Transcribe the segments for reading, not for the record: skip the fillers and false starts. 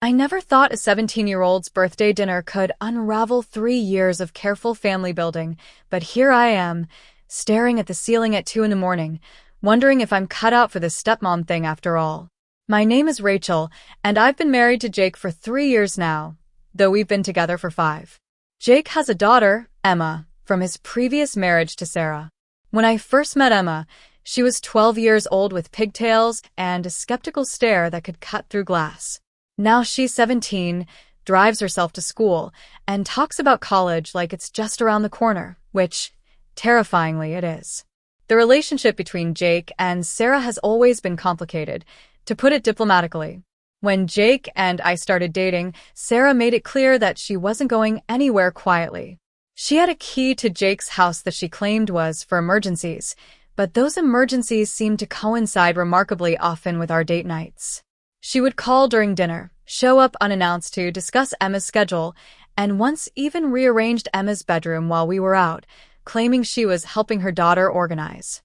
I never thought a 17-year-old's birthday dinner could unravel 3 years of careful family building, but here I am, staring at the ceiling at 2 in the morning, wondering if I'm cut out for this stepmom thing after all. My name is Rachel, and I've been married to Jake for 3 years now, though we've been together for 5. Jake has a daughter, Emma, from his previous marriage to Sarah. When I first met Emma, she was 12 years old with pigtails and a skeptical stare that could cut through glass. Now she's 17, drives herself to school, and talks about college like it's just around the corner, which, terrifyingly, it is. The relationship between Jake and Sarah has always been complicated, to put it diplomatically. When Jake and I started dating, Sarah made it clear that she wasn't going anywhere quietly. She had a key to Jake's house that she claimed was for emergencies, but those emergencies seemed to coincide remarkably often with our date nights. She would call during dinner, show up unannounced to discuss Emma's schedule, and once even rearranged Emma's bedroom while we were out, claiming she was helping her daughter organize.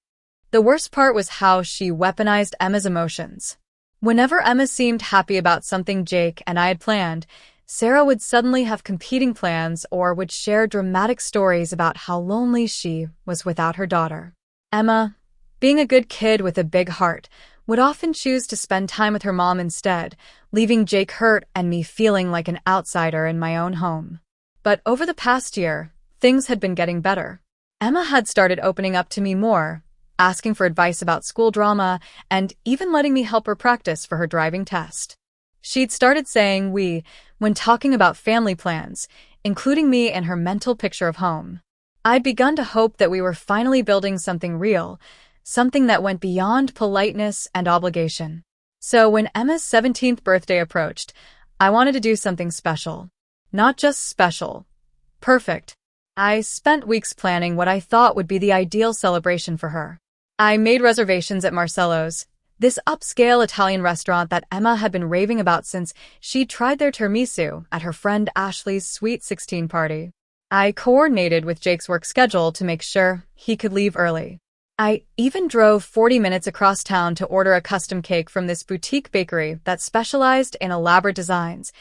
The worst part was how she weaponized Emma's emotions. Whenever Emma seemed happy about something Jake and I had planned, Sarah would suddenly have competing plans or would share dramatic stories about how lonely she was without her daughter. Emma, being a good kid with a big heart, would often choose to spend time with her mom instead, leaving Jake hurt and me feeling like an outsider in my own home. But over the past year, things had been getting better. Emma had started opening up to me more, asking for advice about school drama, and even letting me help her practice for her driving test. She'd started saying we when talking about family plans, including me in her mental picture of home. I'd begun to hope that we were finally building something real, something that went beyond politeness and obligation. So when Emma's 17th birthday approached, I wanted to do something special. Not just special. Perfect. I spent weeks planning what I thought would be the ideal celebration for her. I made reservations at Marcello's, this upscale Italian restaurant that Emma had been raving about since she'd tried their tiramisu at her friend Ashley's Sweet 16 party. I coordinated with Jake's work schedule to make sure he could leave early. I even drove 40 minutes across town to order a custom cake from this boutique bakery that specialized in elaborate designs.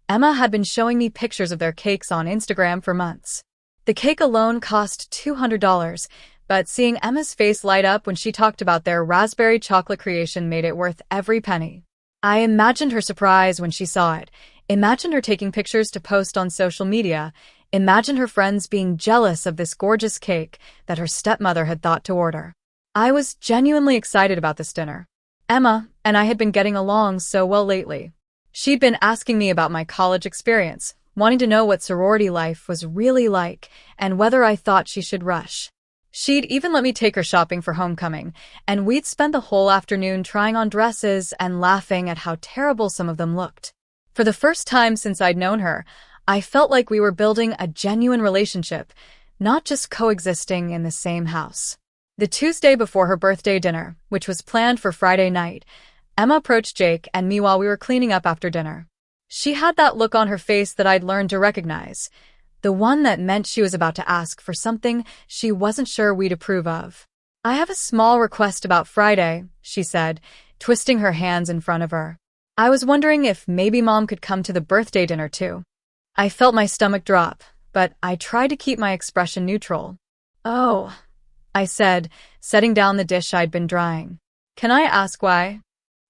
Emma had been showing me pictures of their cakes on Instagram for months. The cake alone cost $200, but seeing Emma's face light up when she talked about their raspberry chocolate creation made it worth every penny. I imagined her surprise when she saw it, imagined her taking pictures to post on social media, imagined her friends being jealous of this gorgeous cake that her stepmother had thought to order. I was genuinely excited about this dinner. Emma and I had been getting along so well lately. She'd been asking me about my college experience, wanting to know what sorority life was really like and whether I thought she should rush. She'd even let me take her shopping for homecoming, and we'd spend the whole afternoon trying on dresses and laughing at how terrible some of them looked. For the first time since I'd known her, I felt like we were building a genuine relationship, not just coexisting in the same house. The Tuesday before her birthday dinner, which was planned for Friday night, Emma approached Jake and me while we were cleaning up after dinner. She had that look on her face that I'd learned to recognize, the one that meant she was about to ask for something she wasn't sure we'd approve of. "I have a small request about Friday," she said, twisting her hands in front of her. "I was wondering if maybe Mom could come to the birthday dinner too." I felt my stomach drop, but I tried to keep my expression neutral. "Oh," I said, setting down the dish I'd been drying. "Can I ask why?"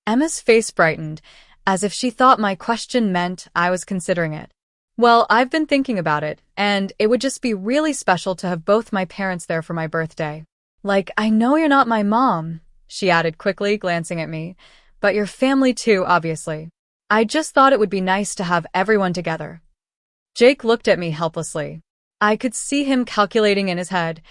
Emma's face brightened, as if she thought my question meant I was considering it. "Well, I've been thinking about it, and it would just be really special to have both my parents there for my birthday. Like, I know you're not my mom," she added quickly, glancing at me, "but your family too, obviously. I just thought it would be nice to have everyone together." Jake looked at me helplessly. I could see him calculating in his head,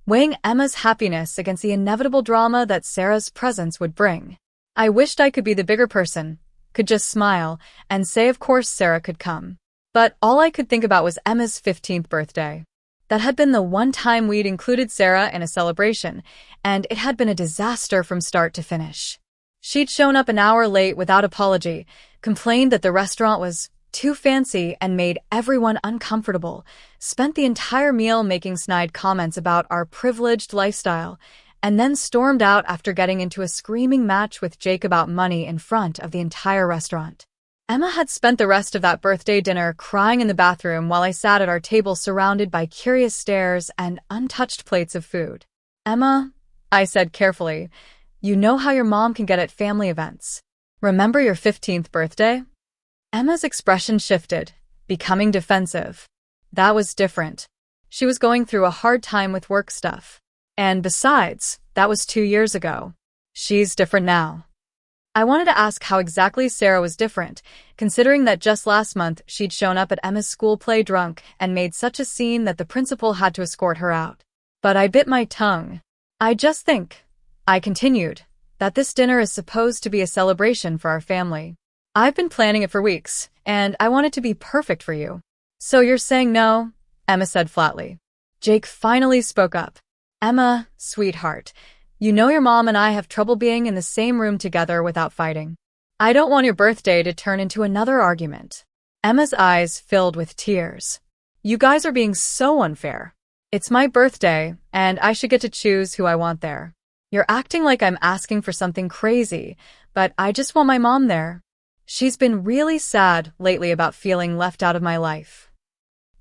weighing Emma's happiness against the inevitable drama that Sarah's presence would bring. I wished I could be the bigger person, could just smile, and say of course Sarah could come. But all I could think about was Emma's 15th birthday. That had been the one time we'd included Sarah in a celebration, and it had been a disaster from start to finish. She'd shown up an hour late without apology, complained that the restaurant was too fancy and made everyone uncomfortable, spent the entire meal making snide comments about our privileged lifestyle, and then stormed out after getting into a screaming match with Jake about money in front of the entire restaurant. Emma had spent the rest of that birthday dinner crying in the bathroom while I sat at our table surrounded by curious stares and untouched plates of food. Emma, I said carefully, you know how your mom can get at family events. Remember your 15th birthday? Emma's expression shifted, becoming defensive. That was different. She was going through a hard time with work stuff. And besides, that was 2 years ago. She's different now. I wanted to ask how exactly Sarah was different, considering that just last month she'd shown up at Emma's school play drunk and made such a scene that the principal had to escort her out. But I bit my tongue. I just think, I continued, that this dinner is supposed to be a celebration for our family. I've been planning it for weeks, and I want it to be perfect for you. So you're saying no? Emma said flatly. Jake finally spoke up. Emma, sweetheart, you know your mom and I have trouble being in the same room together without fighting. I don't want your birthday to turn into another argument. Emma's eyes filled with tears. You guys are being so unfair. It's my birthday, and I should get to choose who I want there. You're acting like I'm asking for something crazy, but I just want my mom there. She's been really sad lately about feeling left out of my life.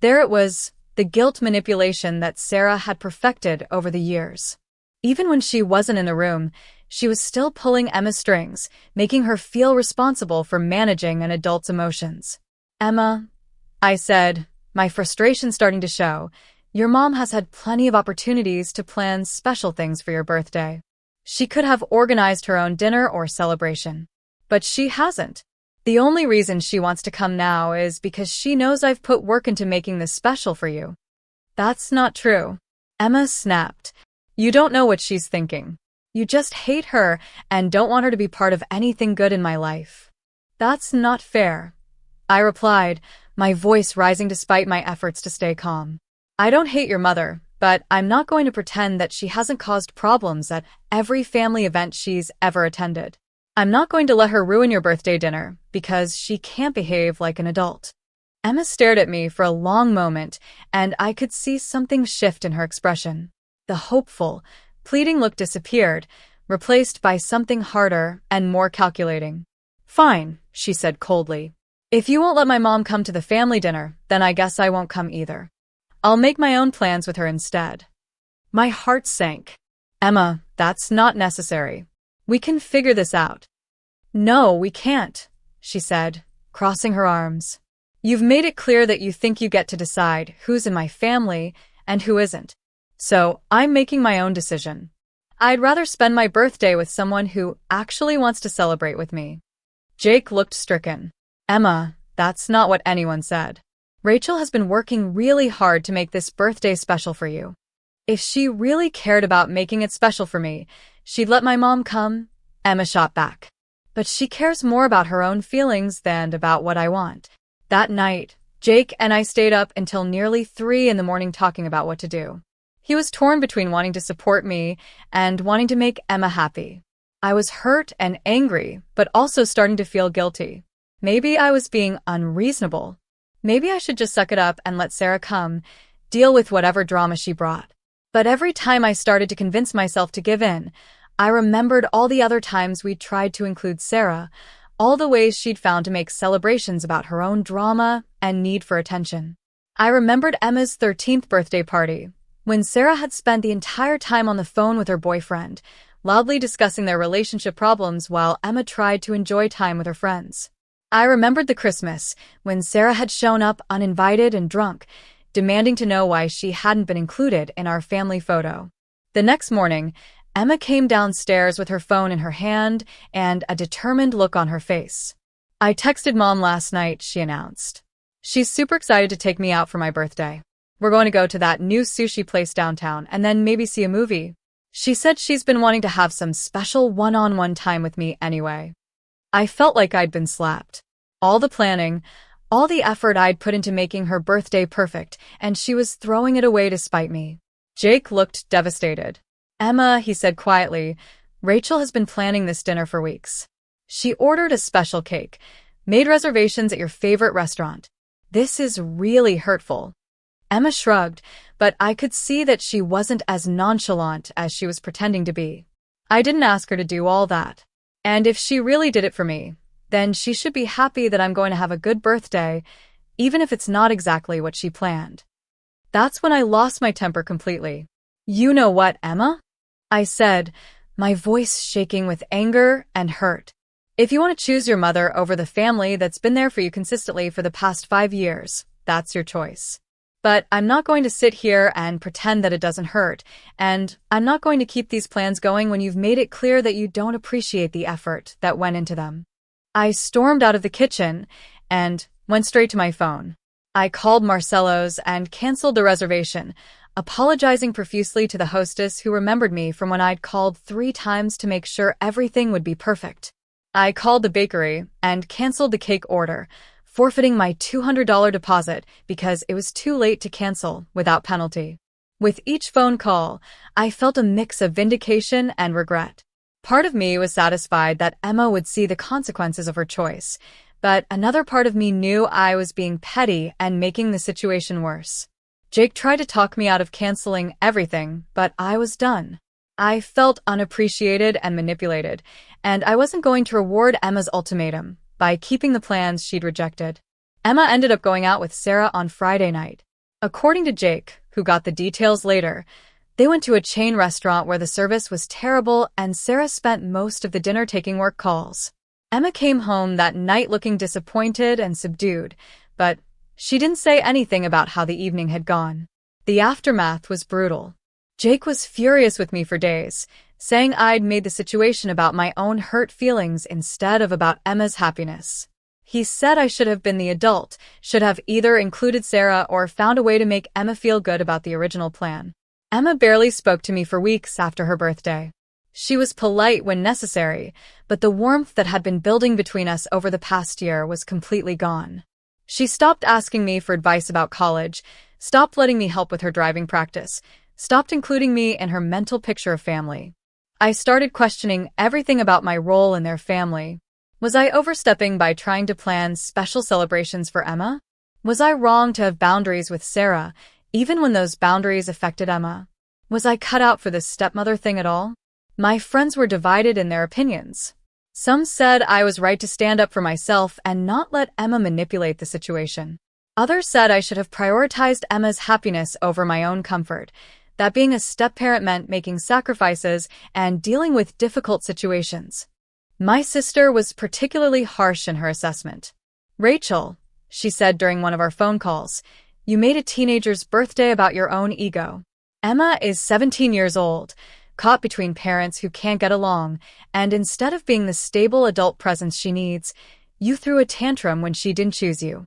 There it was, the guilt manipulation that Sarah had perfected over the years. Even when she wasn't in the room, she was still pulling Emma's strings, making her feel responsible for managing an adult's emotions. Emma, I said, my frustration starting to show, your mom has had plenty of opportunities to plan special things for your birthday. She could have organized her own dinner or celebration. But she hasn't. The only reason she wants to come now is because she knows I've put work into making this special for you. That's not true. Emma snapped. You don't know what she's thinking. You just hate her and don't want her to be part of anything good in my life. That's not fair. I replied, my voice rising despite my efforts to stay calm. I don't hate your mother, but I'm not going to pretend that she hasn't caused problems at every family event she's ever attended. I'm not going to let her ruin your birthday dinner because she can't behave like an adult. Emma stared at me for a long moment, and I could see something shift in her expression. The hopeful, pleading look disappeared, replaced by something harder and more calculating. Fine, she said coldly. If you won't let my mom come to the family dinner, then I guess I won't come either. I'll make my own plans with her instead. My heart sank. Emma, that's not necessary. We can figure this out. No, we can't, she said, crossing her arms. You've made it clear that you think you get to decide who's in my family and who isn't. So I'm making my own decision. I'd rather spend my birthday with someone who actually wants to celebrate with me. Jake looked stricken. Emma, that's not what anyone said. Rachel has been working really hard to make this birthday special for you. If she really cared about making it special for me, she'd let my mom come, Emma shot back. But she cares more about her own feelings than about what I want. That night, Jake and I stayed up until nearly 3 a.m. talking about what to do. He was torn between wanting to support me and wanting to make Emma happy. I was hurt and angry, but also starting to feel guilty. Maybe I was being unreasonable. Maybe I should just suck it up and let Sarah come, deal with whatever drama she brought. But every time I started to convince myself to give in, I remembered all the other times we'd tried to include Sarah, all the ways she'd found to make celebrations about her own drama and need for attention. I remembered Emma's 13th birthday party, when Sarah had spent the entire time on the phone with her boyfriend, loudly discussing their relationship problems while Emma tried to enjoy time with her friends. I remembered the Christmas, when Sarah had shown up uninvited and drunk, demanding to know why she hadn't been included in our family photo. The next morning, Emma came downstairs with her phone in her hand and a determined look on her face. I texted Mom last night, she announced. She's super excited to take me out for my birthday. We're going to go to that new sushi place downtown and then maybe see a movie. She said she's been wanting to have some special one-on-one time with me anyway. I felt like I'd been slapped. All the planning, all the effort I'd put into making her birthday perfect, and she was throwing it away to spite me. Jake looked devastated. Emma, he said quietly, Rachel has been planning this dinner for weeks. She ordered a special cake, made reservations at your favorite restaurant. This is really hurtful. Emma shrugged, but I could see that she wasn't as nonchalant as she was pretending to be. I didn't ask her to do all that. And if she really did it for me, then she should be happy that I'm going to have a good birthday, even if it's not exactly what she planned. That's when I lost my temper completely. "You know what, Emma?" I said, my voice shaking with anger and hurt. "If you want to choose your mother over the family that's been there for you consistently for the past 5 years, that's your choice. But I'm not going to sit here and pretend that it doesn't hurt, and I'm not going to keep these plans going when you've made it clear that you don't appreciate the effort that went into them." I stormed out of the kitchen and went straight to my phone. I called Marcello's and canceled the reservation, apologizing profusely to the hostess who remembered me from when I'd called 3 times to make sure everything would be perfect. I called the bakery and canceled the cake order, forfeiting my $200 deposit because it was too late to cancel without penalty. With each phone call, I felt a mix of vindication and regret. Part of me was satisfied that Emma would see the consequences of her choice, but another part of me knew I was being petty and making the situation worse. Jake tried to talk me out of canceling everything, but I was done. I felt unappreciated and manipulated, and I wasn't going to reward Emma's ultimatum by keeping the plans she'd rejected. Emma ended up going out with Sarah on Friday night. According to Jake, who got the details later, they went to a chain restaurant where the service was terrible and Sarah spent most of the dinner taking work calls. Emma came home that night looking disappointed and subdued, but she didn't say anything about how the evening had gone. The aftermath was brutal. Jake was furious with me for days, saying I'd made the situation about my own hurt feelings instead of about Emma's happiness. He said I should have been the adult, should have either included Sarah or found a way to make Emma feel good about the original plan. Emma barely spoke to me for weeks after her birthday. She was polite when necessary, but the warmth that had been building between us over the past year was completely gone. She stopped asking me for advice about college, stopped letting me help with her driving practice, stopped including me in her mental picture of family. I started questioning everything about my role in their family. Was I overstepping by trying to plan special celebrations for Emma? Was I wrong to have boundaries with Sarah, even when those boundaries affected Emma? Was I cut out for this stepmother thing at all? My friends were divided in their opinions. Some said I was right to stand up for myself and not let Emma manipulate the situation. Others said I should have prioritized Emma's happiness over my own comfort, that being a step-parent meant making sacrifices and dealing with difficult situations. My sister was particularly harsh in her assessment. "Rachel," she said during one of our phone calls, "you made a teenager's birthday about your own ego. Emma is 17 years old, caught between parents who can't get along, and instead of being the stable adult presence she needs, you threw a tantrum when she didn't choose you."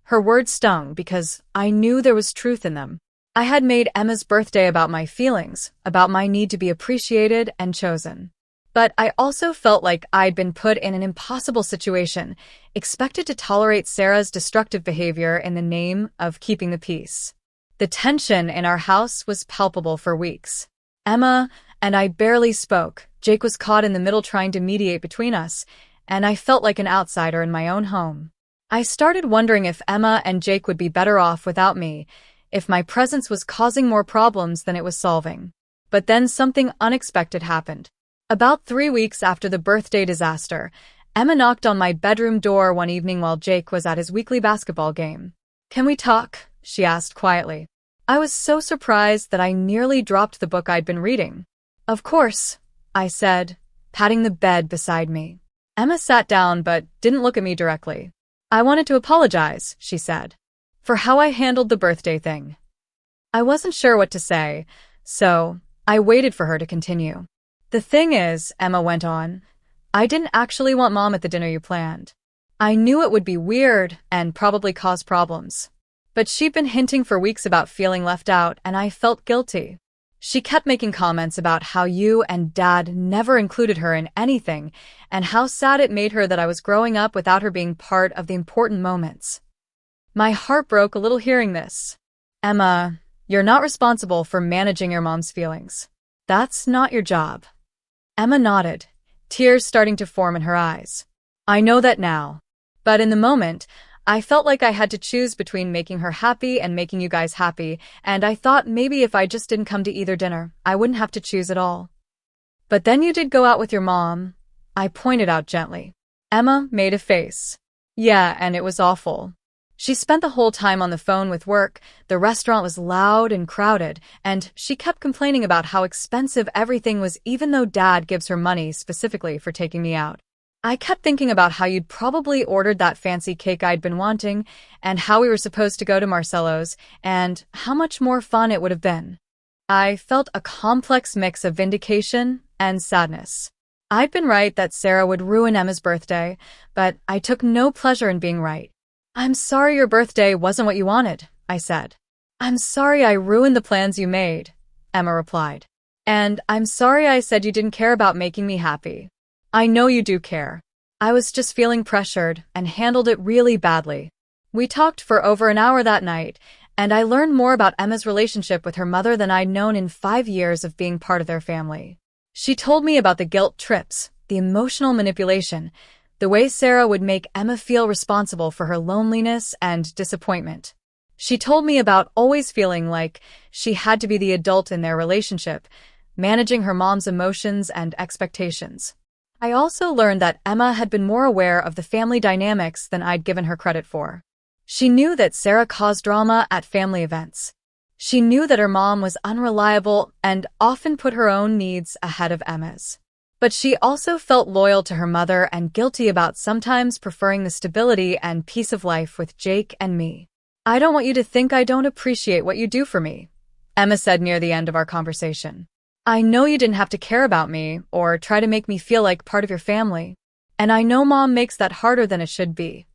Her words stung because I knew there was truth in them. I had made Emma's birthday about my feelings, about my need to be appreciated and chosen. But I also felt like I'd been put in an impossible situation, expected to tolerate Sarah's destructive behavior in the name of keeping the peace. The tension in our house was palpable for weeks. Emma and I barely spoke. Jake was caught in the middle trying to mediate between us, and I felt like an outsider in my own home. I started wondering if Emma and Jake would be better off without me, if my presence was causing more problems than it was solving. But then something unexpected happened. About 3 weeks after the birthday disaster, Emma knocked on my bedroom door one evening while Jake was at his weekly basketball game. "Can we talk?" she asked quietly. I was so surprised that I nearly dropped the book I'd been reading. "Of course," I said, patting the bed beside me. Emma sat down but didn't look at me directly. "I wanted to apologize," she said, "for how I handled the birthday thing." I wasn't sure what to say, so I waited for her to continue. "The thing is," Emma went on, "I didn't actually want Mom at the dinner you planned. I knew it would be weird and probably cause problems. But she'd been hinting for weeks about feeling left out, and I felt guilty. She kept making comments about how you and Dad never included her in anything, and how sad it made her that I was growing up without her being part of the important moments." My heart broke a little hearing this. "Emma, you're not responsible for managing your mom's feelings. That's not your job." Emma nodded, tears starting to form in her eyes. "I know that now. But in the moment, I felt like I had to choose between making her happy and making you guys happy, and I thought maybe if I just didn't come to either dinner, I wouldn't have to choose at all." "But then you did go out with your mom," I pointed out gently. Emma made a face. Yeah, and it was awful. She spent the whole time on the phone with work, the restaurant was loud and crowded, and she kept complaining about how expensive everything was even though Dad gives her money specifically for taking me out. I kept thinking about how you'd probably ordered that fancy cake I'd been wanting, and how we were supposed to go to Marcello's, and how much more fun it would have been. I felt a complex mix of vindication and sadness. I'd been right that Sarah would ruin Emma's birthday, but I took no pleasure in being right. I'm sorry your birthday wasn't what you wanted, I said. I'm sorry I ruined the plans you made, Emma replied. And I'm sorry I said you didn't care about making me happy. I know you do care. I was just feeling pressured and handled it really badly. We talked for over an hour that night, and I learned more about Emma's relationship with her mother than I'd known in 5 years of being part of their family. She told me about the guilt trips, the emotional manipulation, the way Sarah would make Emma feel responsible for her loneliness and disappointment. She told me about always feeling like she had to be the adult in their relationship, managing her mom's emotions and expectations. I also learned that Emma had been more aware of the family dynamics than I'd given her credit for. She knew that Sarah caused drama at family events. She knew that her mom was unreliable and often put her own needs ahead of Emma's. But she also felt loyal to her mother and guilty about sometimes preferring the stability and peace of life with Jake and me. I don't want you to think I don't appreciate what you do for me, Emma said near the end of our conversation. I know you didn't have to care about me or try to make me feel like part of your family. And I know Mom makes that harder than it should be.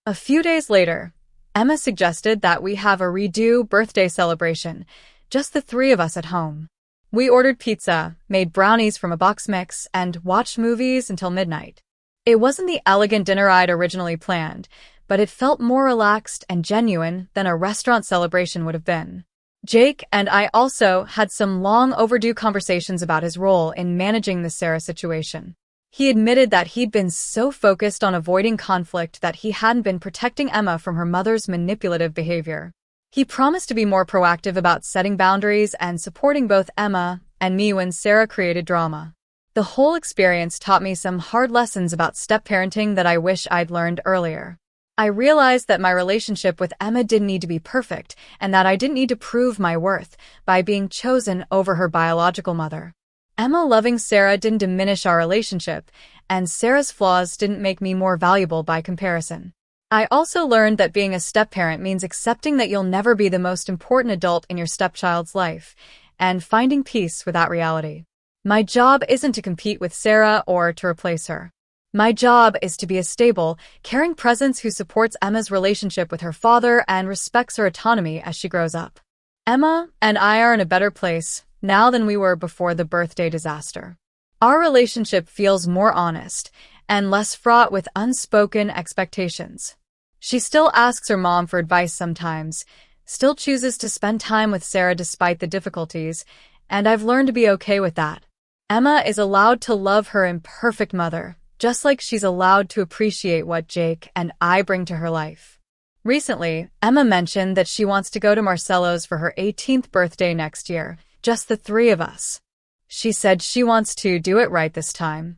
A few days later, Emma suggested that we have a redo birthday celebration, just the three of us at home. We ordered pizza, made brownies from a box mix, and watched movies until midnight. It wasn't the elegant dinner I'd originally planned, but it felt more relaxed and genuine than a restaurant celebration would have been. Jake and I also had some long overdue conversations about his role in managing the Sarah situation. He admitted that he'd been so focused on avoiding conflict that he hadn't been protecting Emma from her mother's manipulative behavior. He promised to be more proactive about setting boundaries and supporting both Emma and me when Sarah created drama. The whole experience taught me some hard lessons about step-parenting that I wish I'd learned earlier. I realized that my relationship with Emma didn't need to be perfect and that I didn't need to prove my worth by being chosen over her biological mother. Emma loving Sarah didn't diminish our relationship, and Sarah's flaws didn't make me more valuable by comparison. I also learned that being a step-parent means accepting that you'll never be the most important adult in your stepchild's life, and finding peace with that reality. My job isn't to compete with Sarah or to replace her. My job is to be a stable, caring presence who supports Emma's relationship with her father and respects her autonomy as she grows up. Emma and I are in a better place now than we were before the birthday disaster. Our relationship feels more honest and less fraught with unspoken expectations. She still asks her mom for advice sometimes, still chooses to spend time with Sarah despite the difficulties, and I've learned to be okay with that. Emma is allowed to love her imperfect mother, just like she's allowed to appreciate what Jake and I bring to her life. Recently, Emma mentioned that she wants to go to Marcello's for her 18th birthday next year, just the three of us. She said she wants to do it right this time.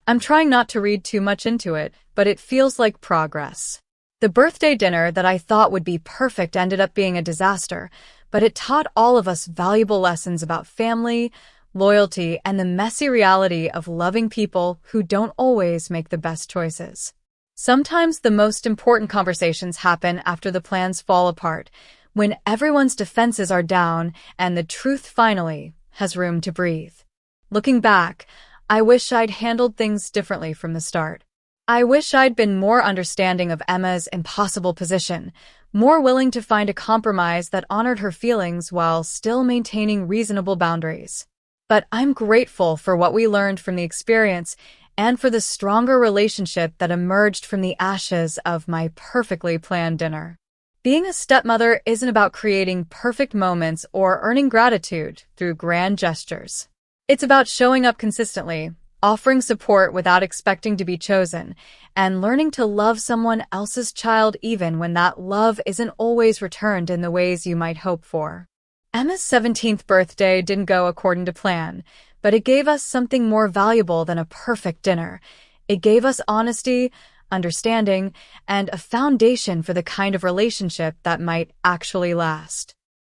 I'm trying not to read too much into it, but it feels like progress. The birthday dinner that I thought would be perfect ended up being a disaster, but it taught all of us valuable lessons about family, loyalty, and the messy reality of loving people who don't always make the best choices. Sometimes the most important conversations happen after the plans fall apart, when everyone's defenses are down and the truth finally has room to breathe. Looking back, I wish I'd handled things differently from the start. I wish I'd been more understanding of Emma's impossible position, more willing to find a compromise that honored her feelings while still maintaining reasonable boundaries. But I'm grateful for what we learned from the experience and for the stronger relationship that emerged from the ashes of my perfectly planned dinner. Being a stepmother isn't about creating perfect moments or earning gratitude through grand gestures. It's about showing up consistently, offering support without expecting to be chosen, and learning to love someone else's child even when that love isn't always returned in the ways you might hope for. Emma's 17th birthday didn't go according to plan, but it gave us something more valuable than a perfect dinner. It gave us honesty, understanding, and a foundation for the kind of relationship that might actually last.